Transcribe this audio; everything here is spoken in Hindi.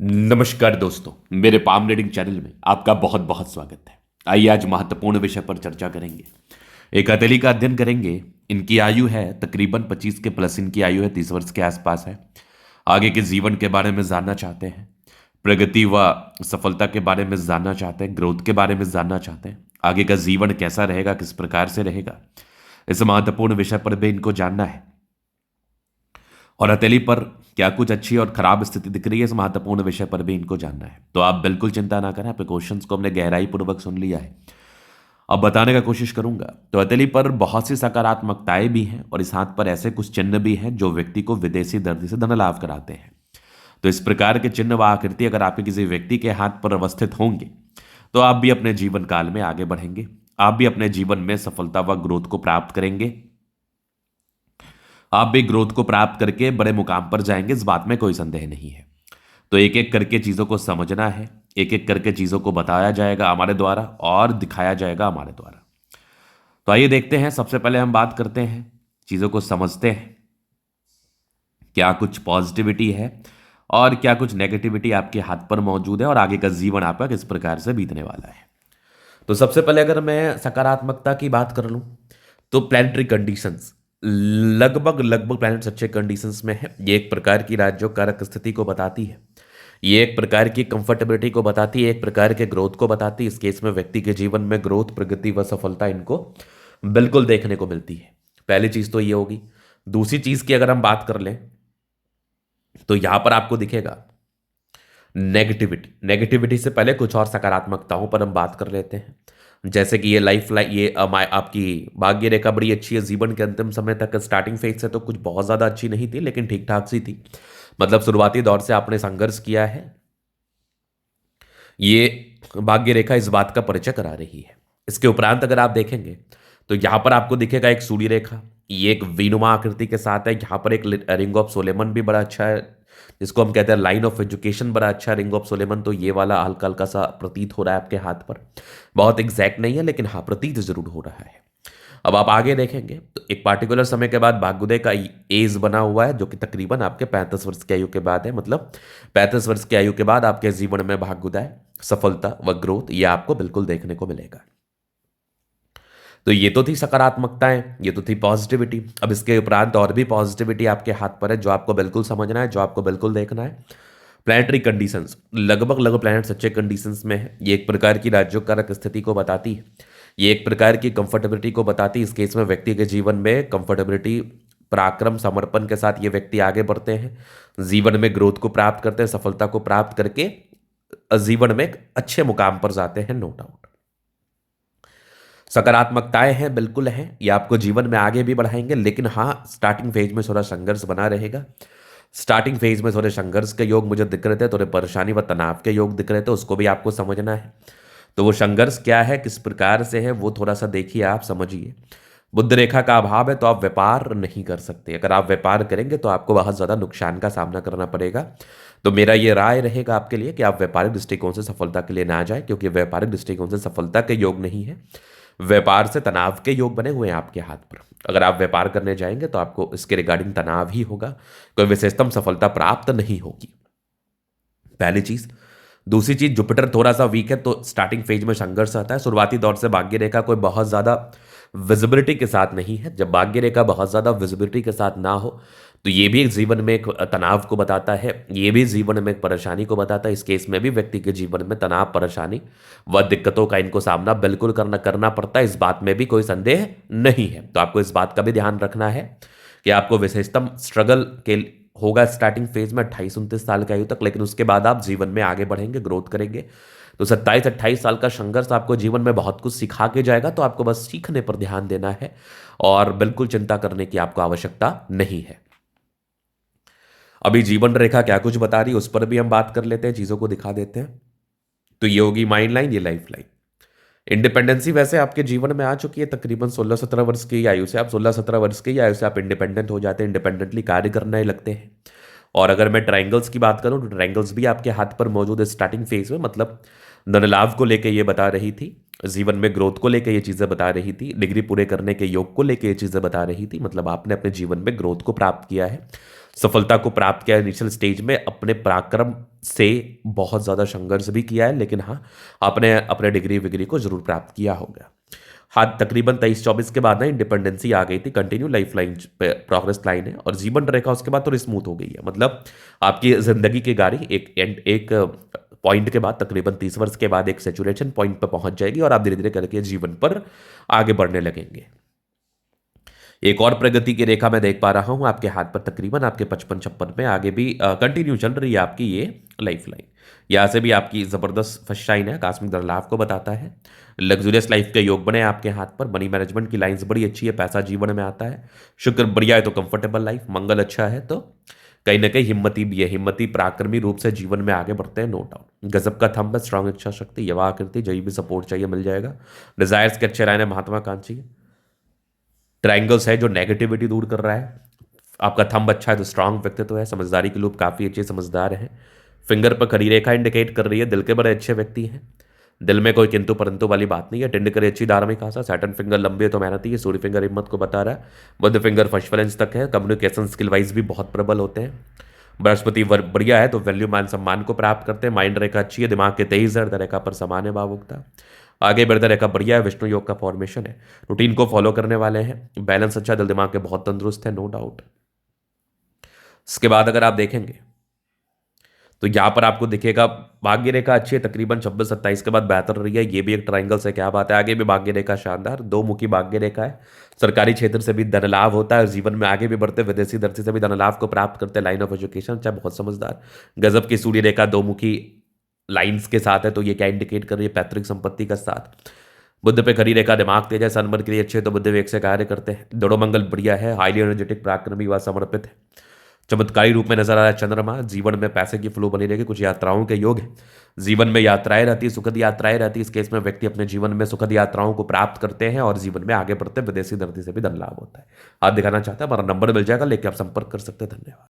नमस्कार दोस्तों, मेरे पाम रीडिंग चैनल में आपका बहुत बहुत स्वागत है। आइए आज महत्वपूर्ण विषय पर चर्चा करेंगे। एक हथेली का अध्ययन करेंगे। इनकी आयु है तकरीबन 25 के प्लस, इनकी आयु है 30 वर्ष के आसपास है। आगे के जीवन के बारे में जानना चाहते हैं, प्रगति व सफलता के बारे में जानना चाहते हैं, ग्रोथ के बारे में जानना चाहते हैं, आगे का जीवन कैसा रहेगा, किस प्रकार से रहेगा, इस महत्वपूर्ण विषय पर भी इनको जानना है। और हथेली पर क्या कुछ अच्छी और खराब स्थिति दिख रही है, इस महत्वपूर्ण विषय पर भी इनको जानना है। तो आप बिल्कुल चिंता ना करें, आपके क्वेश्चंस को हमने गहराई पूर्वक सुन लिया है। अब बताने का कोशिश करूंगा। तो हथेली पर बहुत सी सकारात्मकताएं भी हैं और इस हाथ पर ऐसे कुछ चिन्ह भी हैं जो व्यक्ति को विदेशी दर्दी से धन लाभ कराते हैं। तो इस प्रकार के चिन्ह व आकृति अगर आपके किसी व्यक्ति के हाथ पर अवस्थित होंगे तो आप भी अपने जीवन काल में आगे बढ़ेंगे, आप भी अपने जीवन में सफलता व ग्रोथ को प्राप्त करेंगे, आप भी ग्रोथ को प्राप्त करके बड़े मुकाम पर जाएंगे, इस बात में कोई संदेह नहीं है। तो एक एक करके चीज़ों को समझना है, एक एक करके चीज़ों को बताया जाएगा हमारे द्वारा और दिखाया जाएगा हमारे द्वारा। तो आइए देखते हैं। सबसे पहले हम बात करते हैं, चीज़ों को समझते हैं, क्या कुछ पॉजिटिविटी है और क्या कुछ नेगेटिविटी आपके हाथ पर मौजूद है और आगे का जीवन आपका किस प्रकार से बीतने वाला है। तो सबसे पहले अगर मैं सकारात्मकता की बात कर लूं तो प्लैनेटरी कंडीशंस लगभग लगभग प्लैनेट्स अच्छे कंडीशंस में है। ये एक प्रकार की राज्यों कारक स्थिति को बताती है, ये एक प्रकार की कंफर्टेबिलिटी को बताती है, एक प्रकार के ग्रोथ को बताती है। इस केस में व्यक्ति के जीवन में ग्रोथ, प्रगति व सफलता इनको बिल्कुल देखने को मिलती है। पहली चीज तो ये होगी। दूसरी चीज की अगर हम बात कर लें तो यहां पर आपको दिखेगा नेगेटिविटी। नेगेटिविटी से पहले कुछ और सकारात्मकताओं पर हम बात कर लेते हैं। जैसे कि ये लाइफ लाइन, ये आपकी भाग्य रेखा बड़ी अच्छी है। जीवन के अंतिम समय तक स्टार्टिंग फेज से तो कुछ बहुत ज़्यादा अच्छी नहीं थी, लेकिन ठीक ठाक सी थी। मतलब शुरुआती दौर से आपने संघर्ष किया है, ये भाग्य रेखा इस बात का परिचय करा रही है। इसके उपरांत अगर आप देखेंगे तो यहां पर आपको दिखेगा एक सूर्य रेखा, ये एक वीनुमा आकृति के साथ है। यहां पर एक रिंग ऑफ सोलेमन भी बड़ा अच्छा है, जिसको हम कहते हैं लाइन ऑफ एजुकेशन, बड़ा अच्छा रिंग ऑफ सोलेमन। तो ये वाला हल्का हल्का सा प्रतीत हो रहा है आपके हाथ पर, बहुत एग्जैक्ट नहीं है लेकिन हाँ प्रतीत जरूर हो रहा है। अब आप आगे देखेंगे तो एक पार्टिकुलर समय के बाद भाग्योदय का एज बना हुआ है, जो कि तकरीबन आपके 35 वर्ष की आयु के बाद है। मतलब 35 वर्ष की आयु के बाद आपके जीवन में भाग्योदय, सफलता व ग्रोथ ये आपको बिल्कुल देखने को मिलेगा। तो ये तो थी सकारात्मकताएं, ये तो थी पॉजिटिविटी। अब इसके उपरांत और भी पॉजिटिविटी आपके हाथ पर है, जो आपको बिल्कुल समझना है, जो आपको बिल्कुल देखना है। प्लैनेटरी कंडीशंस लगभग लगभग प्लैनेट्स अच्छे कंडीशंस में है। ये एक प्रकार की राज्योकारक स्थिति को बताती है, ये एक प्रकार की कंफर्टेबिलिटी को बताती है। इस केस में व्यक्ति के जीवन में कंफर्टेबिलिटी, पराक्रम, समर्पण के साथ ये व्यक्ति आगे बढ़ते हैं, जीवन में ग्रोथ को प्राप्त करते हैं, सफलता को प्राप्त करके जीवन में एक अच्छे मुकाम पर जाते हैं, नो डाउट। सकारात्मकताएं हैं, बिल्कुल हैं, ये आपको जीवन में आगे भी बढ़ाएंगे। लेकिन हाँ, स्टार्टिंग फेज में थोड़ा संघर्ष बना रहेगा। स्टार्टिंग फेज में थोड़े संघर्ष के योग मुझे दिख रहे थे, थोड़े परेशानी व तनाव के योग दिख रहे थे, उसको भी आपको समझना है। तो वो संघर्ष क्या है, किस प्रकार से है, वो थोड़ा सा देखिए, आप समझिए। बुद्ध रेखा का अभाव है तो आप व्यापार नहीं कर सकते। अगर आप व्यापार करेंगे तो आपको बहुत ज़्यादा नुकसान का सामना करना पड़ेगा। तो मेरा ये राय रहेगा आपके लिए कि आप व्यापारिक दृष्टिकोण से सफलता के लिए ना जाए, क्योंकि व्यापारिक दृष्टिकोण से सफलता के योग नहीं है, व्यापार से तनाव के योग बने हुए हैं आपके हाथ पर। अगर आप व्यापार करने जाएंगे तो आपको इसके रिगार्डिंग तनाव ही होगा, कोई विशेषतम सफलता प्राप्त नहीं होगी, पहली चीज। दूसरी चीज, जुपिटर थोड़ा सा वीक है तो स्टार्टिंग फेज में संघर्ष आता है। शुरुआती दौर से भाग्य रेखा कोई बहुत ज्यादा विजिबिलिटी के साथ नहीं है। जब भाग्य रेखा बहुत ज्यादा विजिबिलिटी के साथ ना हो तो ये भी एक जीवन में एक तनाव को बताता है, ये भी जीवन में एक परेशानी को बताता है। इस केस में भी व्यक्ति के जीवन में तनाव, परेशानी व दिक्कतों का इनको सामना बिल्कुल करना पड़ता है, इस बात में भी कोई संदेह नहीं है। तो आपको इस बात का भी ध्यान रखना है कि आपको विशेषतम स्ट्रगल के होगा स्टार्टिंग फेज में 28-29 साल की आयु तक, लेकिन उसके बाद आप जीवन में आगे बढ़ेंगे, ग्रोथ करेंगे। तो 27-28 साल का संघर्ष आपको जीवन में बहुत कुछ सिखा के जाएगा। तो आपको बस सीखने पर ध्यान देना है और बिल्कुल चिंता करने की आपको आवश्यकता नहीं है। अभी जीवन रेखा क्या कुछ बता रही है उस पर भी हम बात कर लेते हैं, चीजों को दिखा देते हैं। तो ये होगी माइंड लाइन, ये लाइफ लाइन। इंडिपेंडेंसी वैसे आपके जीवन में आ चुकी है। तकरीबन 16-17 वर्ष की आयु से, आप 16-17 वर्ष की आयु से आप इंडिपेंडेंट हो जाते हैं, इंडिपेंडेंटली कार्य करने लगते हैं। और अगर मैं ट्रायंगल्स की बात करूं तो ट्रायंगल्स भी आपके हाथ पर मौजूद है स्टार्टिंग फेज में। मतलब धन लाभ को लेके ये बता रही थी, जीवन में ग्रोथ को लेके ये चीजें बता रही थी, डिग्री पूरे करने के योग को लेके ये चीजें बता रही थी। मतलब आपने अपने जीवन में ग्रोथ को प्राप्त किया है, सफलता को प्राप्त किया इनिशियल स्टेज में, अपने पराक्रम से बहुत ज़्यादा संघर्ष भी किया है, लेकिन हाँ, आपने अपने डिग्री विग्री को जरूर प्राप्त किया होगा। हाँ, तकरीबन 23-24 के बाद ना इंडिपेंडेंसी आ गई थी, कंटिन्यू लाइफ लाइन पे प्रोग्रेस लाइन है, और जीवन रेखा उसके बाद तो स्मूथ हो गई है। मतलब आपकी जिंदगी की गाड़ी एक पॉइंट के बाद, तकरीबन 30 वर्ष के बाद एक सेचुरेशन पॉइंट पर पहुंच जाएगी और आप धीरे धीरे करके जीवन पर आगे बढ़ने लगेंगे। एक और प्रगति की रेखा मैं देख पा रहा हूं आपके हाथ पर, तकरीबन आपके 55-56 में आगे भी कंटिन्यू चल रही है आपकी ये लाइफ लाइन। यहाँ से भी आपकी जबरदस्त फर्स्ट शाइन है, आकस्मिक धन लाभ को बताता है। लग्जूरियस लाइफ के योग बने आपके हाथ पर, मनी मैनेजमेंट की लाइंस बड़ी अच्छी है, पैसा जीवन में आता है। शुक्र बढ़िया है तो कंफर्टेबल लाइफ, मंगल अच्छा है तो कहीं ना कहीं हिम्मती भी है, हिम्मती पराक्रमी रूप से जीवन में आगे बढ़ते हैं, नो डाउट। गजब का थंब है, स्ट्रांग इच्छा शक्ति, युवा आकृति, जही भी सपोर्ट चाहिए मिल जाएगा। डिजायर्स के अच्छे रहने, महात्माकांक्षी ट्राइंगल्स है जो नेगेटिविटी दूर कर रहा है। आपका थंब अच्छा है तो स्ट्रांग व्यक्तित्व है, समझदारी के लोग काफ़ी अच्छे समझदार हैं। फिंगर पर खड़ी रेखा इंडिकेट कर रही है दिल के बड़े अच्छे व्यक्ति हैं, दिल में कोई किंतु परंतु वाली बात नहीं है। टिंड करे अच्छी धार्मिक आशा, सैटर्न फिंगर लंबी है तो मेहनती है, सूर्य फिंगर हिम्मत को बता रहा है, बुध फिंगर फर्स्ट फ्रेंच तक है, कम्युनिकेशन स्किल वाइज भी बहुत प्रबल होते हैं। बृहस्पति बढ़िया है तो वैल्यू मान सम्मान को प्राप्त करते हैं। माइंड रेखा अच्छी है, दिमाग के 23 हृदय रेखा पर समान है भावुकता। आगे बढ़ते रेखा बढ़िया है, विष्णु योग का फॉर्मेशन है, रूटीन को फॉलो करने वाले हैं, बैलेंस अच्छा, दिल दिमाग के बहुत तंदुरुस्त है, नो डाउट। इसके बाद अगर आप देखेंगे तो यहां पर आपको दिखेगा भाग्य रेखा अच्छी है, तकरीबन 26-27 के बाद बेहतर रही है। ये भी एक ट्राइंगल से क्या बात है, आगे भी भाग्य रेखा शानदार, दो मुखी भाग्य रेखा है। सरकारी क्षेत्र से भी धन लाभ होता है, जीवन में आगे भी बढ़ते, विदेशी दृष्टि से भी धन लाभ को प्राप्त करते, लाइन ऑफ एजुकेशन चाहे बहुत समझदार। गजब की सूर्य रेखा दो मुखी लाइन्स के साथ है, तो ये क्या इंडिकेट कर रही है, पैतृक संपत्ति का साथ। बुद्ध पे खड़ी रेखा, दिमाग तेज है, सनमर के लिए अच्छे, तो बुद्ध वेग से कार्य करते हैं। दोनों मंगल बढ़िया है, हाईली एनर्जेटिक पराक्रमी व समर्पित है। चमत्कारी रूप में नजर आ रहा है चंद्रमा, जीवन में पैसे की फ्लो बनी रहेगी, कुछ यात्राओं के योग है। जीवन में यात्राएं रहती है, सुखद यात्राएं रहती है। इस केस में व्यक्ति अपने जीवन में सुखद यात्राओं को प्राप्त करते हैं और जीवन में आगे बढ़ते हैं, विदेशी धरती से भी धन लाभ होता है। हाथ दिखाना चाहता है, हमारा नंबर मिल जाएगा, लेके आप संपर्क कर सकते हैं। धन्यवाद।